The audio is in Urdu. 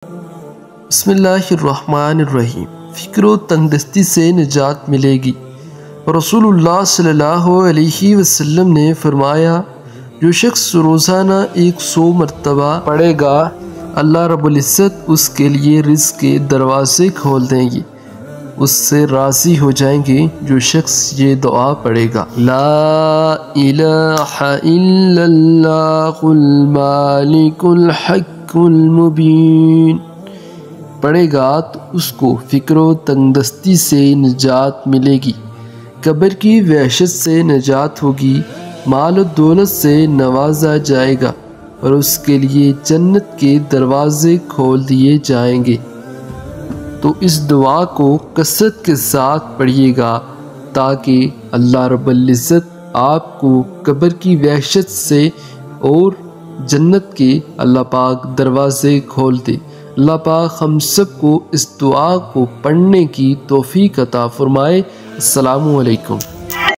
بسم اللہ الرحمن الرحیم۔ فکر و تنگدستی سے نجات ملے گی۔ رسول اللہ صلی اللہ علیہ وسلم نے فرمایا، جو شخص روزانہ 100 مرتبہ پڑھے گا، اللہ رب العزت اس کے لیے رزق کے دروازے کھول دیں گے، اس سے راضی ہو جائیں گے۔ جو شخص یہ دعا پڑھے گا، لا الہ الا اللہ المالک الحق المبین، پڑھے گا تو اس کو فکر و تنگدستی سے نجات ملے گی، قبر کی وحشت سے نجات ہوگی، مال و دولت سے نوازا جائے گا اور اس کے لیے جنت کے دروازے کھول دیے جائیں گے۔ تو اس دعا کو کثرت کے ساتھ پڑھیے گا تاکہ اللہ رب العزت آپ کو قبر کی وحشت سے اور جنت کے اللہ پاک دروازے کھول دے۔ اللہ پاک ہم سب کو اس دعا کو پڑھنے کی توفیق عطا فرمائے۔ السلام علیکم۔